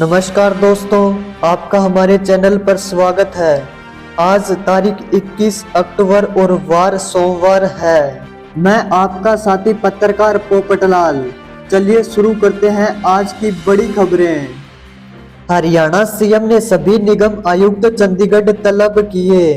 नमस्कार दोस्तों, आपका हमारे चैनल पर स्वागत है। आज तारीख 21 अक्टूबर और वार सोमवार है। मैं आपका साथी पत्रकार पोपटलाल। चलिए शुरू करते हैं आज की बड़ी खबरें। हरियाणा सीएम ने सभी निगम आयुक्त चंडीगढ़ तलब किए।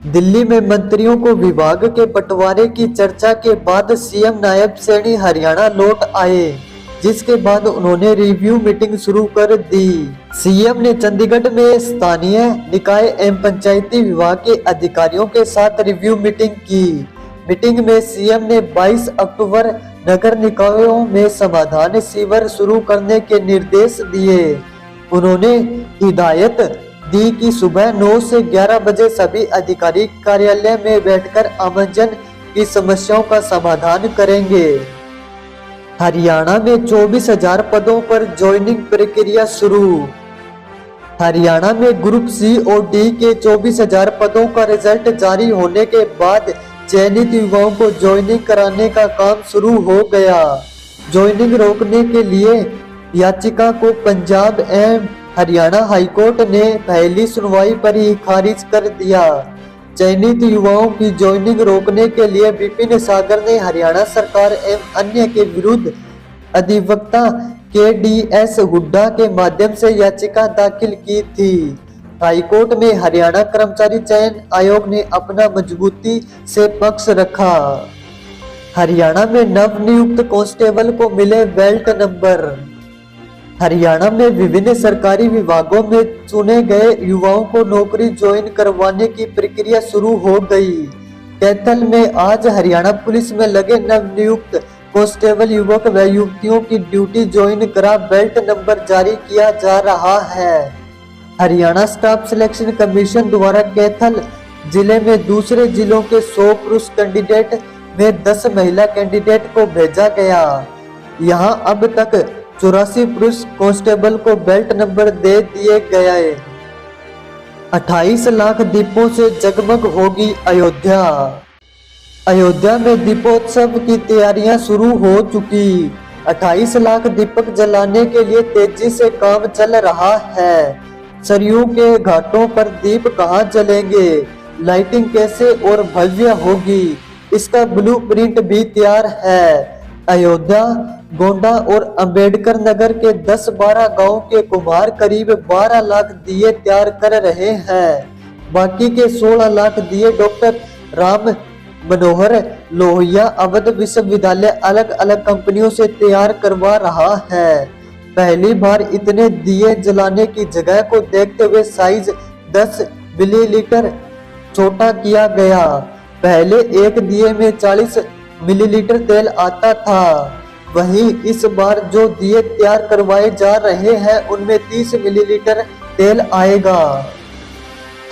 दिल्ली में मंत्रियों को विभाग के बंटवारे की चर्चा के बाद सीएम नायब सैनी हरियाणा लौट आए, जिसके बाद उन्होंने रिव्यू मीटिंग शुरू कर दी। सीएम ने चंडीगढ़ में स्थानीय निकाय एवं पंचायती विभाग के अधिकारियों के साथ रिव्यू मीटिंग की। मीटिंग में सीएम ने 22 अक्टूबर नगर निकायों में समाधान शिविर शुरू करने के निर्देश दिए। उन्होंने हिदायत दी कि सुबह 9 से 11 बजे सभी अधिकारी कार्यालय में बैठकर आमजन की समस्याओं का समाधान करेंगे। हरियाणा में 24,000 पदों पर ज्वाइनिंग प्रक्रिया शुरू। हरियाणा में ग्रुप सी और डी के 24,000 पदों का रिजल्ट जारी होने के बाद चयनित युवाओं को ज्वाइनिंग कराने का काम शुरू हो गया। ज्वाइनिंग रोकने के लिए याचिका को पंजाब एवं हरियाणा हाईकोर्ट ने पहली सुनवाई पर ही खारिज कर दिया। चयनित युवाओं की ज्वाइनिंग रोकने के लिए विपिन सागर ने हरियाणा सरकार एवं अन्य के विरुद्ध अधिवक्ता KDS हुड्डा के माध्यम से याचिका दाखिल की थी। हाईकोर्ट में हरियाणा कर्मचारी चयन आयोग ने अपना मजबूती से पक्ष रखा। हरियाणा में नवनियुक्त कांस्टेबल को मिले बेल्ट नंबर। हरियाणा में विभिन्न सरकारी विभागों में चुने गए युवाओं को नौकरी ज्वाइन करवाने की प्रक्रिया शुरू हो गई। कैथल में आज हरियाणा पुलिस में लगे नवनियुक्त कांस्टेबल युवक व युवतियों की ड्यूटी ज्वाइन करा बेल्ट नंबर जारी किया जा रहा है। हरियाणा स्टाफ सिलेक्शन कमीशन द्वारा कैथल जिले में दूसरे जिलों के 100 पुरुष कैंडिडेट में 10 महिला कैंडिडेट को भेजा गया। यहां अब तक 84 पुरुष कांस्टेबल को बेल्ट नंबर दे दिए गए। 28 लाख दीपों से जगमग होगी अयोध्या। अयोध्या में दीपोत्सव की तैयारियां शुरू हो चुकी। 28 लाख दीपक जलाने के लिए तेजी से काम चल रहा है। सरयू के घाटों पर दीप कहां जलेंगे, लाइटिंग कैसे और भव्य होगी, इसका ब्लूप्रिंट भी तैयार है। अयोध्या, गोंडा और अंबेडकर नगर के 10-12 गांव के कुम्हार करीब 12 लाख दिए तैयार कर रहे हैं। बाकी के 16 लाख दिए डॉक्टर राम मनोहर लोहिया अवध विश्वविद्यालय अलग अलग कंपनियों से तैयार करवा रहा है। पहली बार इतने दिए जलाने की जगह को देखते हुए साइज 10 मिलीलीटर छोटा किया गया। पहले एक दिए में 40 मिलीलीटर तेल आता था, वहीं इस बार जो दिए तैयार करवाए जा रहे हैं उनमें 30 मिलीलीटर तेल आएगा।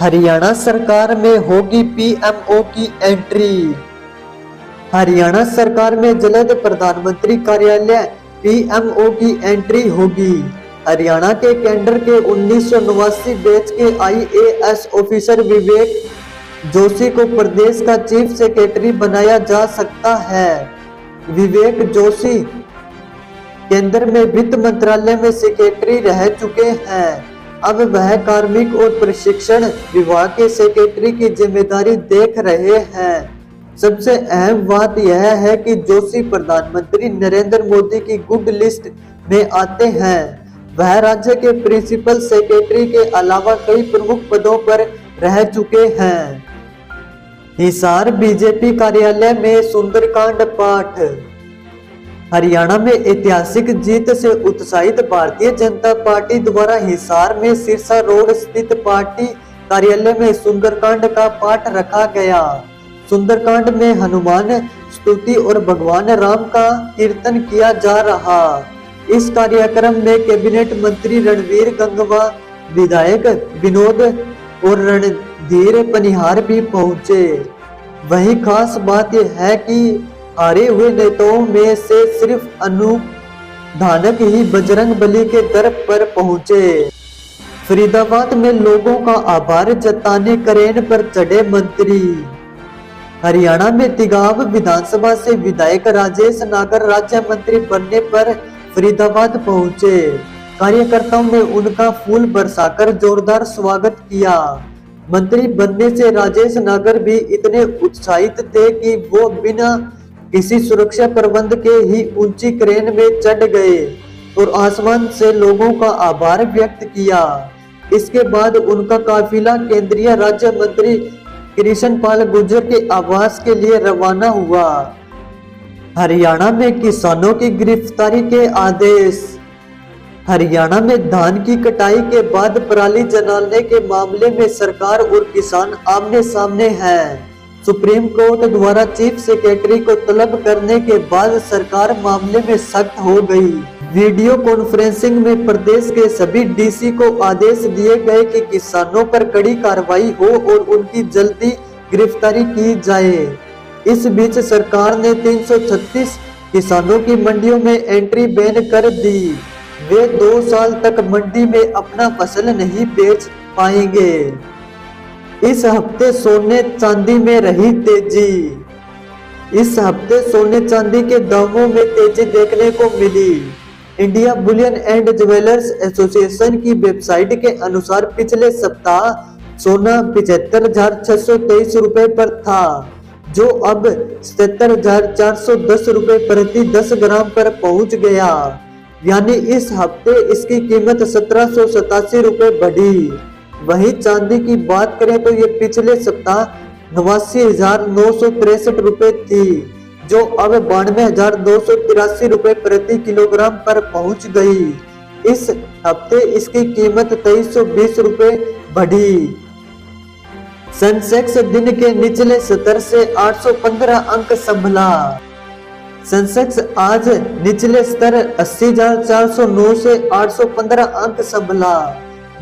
हरियाणा सरकार में होगी PMO की एंट्री। हरियाणा सरकार में जल्द प्रधानमंत्री कार्यालय PMO की एंट्री होगी। हरियाणा के कैडर के 1989 बैच के IAS ऑफिसर विवेक जोशी को प्रदेश का चीफ सेक्रेटरी बनाया जा सकता है। विवेक जोशी केंद्र में वित्त मंत्रालय में सेक्रेटरी रह चुके हैं। अब वह कार्मिक और प्रशिक्षण विभाग के सेक्रेटरी की जिम्मेदारी देख रहे हैं। सबसे अहम बात यह है कि जोशी प्रधानमंत्री नरेंद्र मोदी की गुड लिस्ट में आते हैं। वह राज्य के प्रिंसिपल सेक्रेटरी के अलावा कई प्रमुख पदों पर रह चुके हैं। हिसार बीजेपी कार्यालय में सुंदरकांड पाठ। हरियाणा में ऐतिहासिक जीत से उत्साहित भारतीय जनता पार्टी द्वारा हिसार में सिरसा रोड स्थित पार्टी कार्यालय में सुंदरकांड का पाठ रखा गया। सुंदरकांड में हनुमान स्तुति और भगवान राम का कीर्तन किया जा रहा। इस कार्यक्रम में कैबिनेट मंत्री रणवीर गंगवा, विधायक विनोद और रणधीर पनिहार भी पहुंचे। वहीं खास बात यह है कि हारे हुए नेताओं में से सिर्फ अनूप धानक ही बजरंग बली के दर पर पहुंचे। फरीदाबाद में लोगों का आभार जताने क्रेन पर चढ़े मंत्री। हरियाणा में तिगाव विधानसभा से विधायक राजेश नागर राज्य मंत्री बनने पर फरीदाबाद पहुंचे। कार्यकर्ताओं ने उनका फूल बरसाकर जोरदार स्वागत किया। मंत्री बनने से राजेश नागर भी इतने उत्साहित थे कि वो बिना किसी सुरक्षा प्रबंध के ही ऊंची क्रेन में चढ़ गए और आसमान से लोगों का आभार व्यक्त किया। इसके बाद उनका काफिला केंद्रीय राज्य मंत्री कृष्ण पाल गुर्जर के आवास के लिए रवाना हुआ। हरियाणा में किसानों की गिरफ्तारी के आदेश। हरियाणा में धान की कटाई के बाद पराली जलाने के मामले में सरकार और किसान आमने सामने हैं। सुप्रीम कोर्ट द्वारा चीफ सेक्रेटरी को तलब करने के बाद सरकार मामले में सख्त हो गई। वीडियो कॉन्फ्रेंसिंग में प्रदेश के सभी डीसी को आदेश दिए गए कि किसानों पर कड़ी कार्रवाई हो और उनकी जल्दी गिरफ्तारी की जाए। इस बीच सरकार ने 336 किसानों की मंडियों में एंट्री बैन कर दी। वे 2 साल तक मंडी में अपना फसल नहीं बेच पाएंगे। इस हफ्ते सोने चांदी में रही तेजी। इस हफ्ते सोने चांदी के दामों में तेजी देखने को मिली। India bullion and jewellers association की वेबसाइट के अनुसार पिछले सप्ताह सोना 75,623 रुपए पर था, जो अब 77,410 रुपए प्रति 10 ग्राम पर पहुंच गया। यानी इस हफ्ते इसकी कीमत 1787 रुपए बढ़ी। वहीं चांदी की बात करें तो ये पिछले सप्ताह 89,963 रुपए थी, जो अब 92,283 रुपए प्रति किलोग्राम पर पहुंच गई। इस हफ्ते इसकी कीमत 2320 रुपए बढ़ी। सेंसेक्स दिन के निचले स्तर से 815 अंक संभला। सेंसेक्स आज निचले स्तर 80,409 से 815 अंक संभला।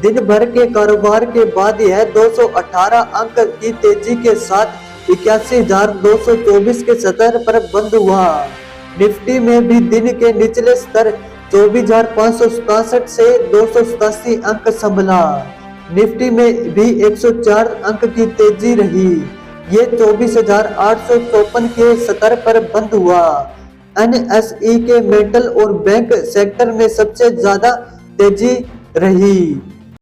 दिन भर के कारोबार के बाद यह 218 अंक की तेजी के साथ 81,224 के स्तर पर बंद हुआ। निफ्टी में भी दिन के निचले स्तर 24,567 से 287 अंक संभला। निफ्टी में भी 104 अंक की तेजी रही। ये 24,854 के स्तर पर बंद हुआ। NSE के मेटल और बैंक सेक्टर में सबसे ज्यादा तेजी रही।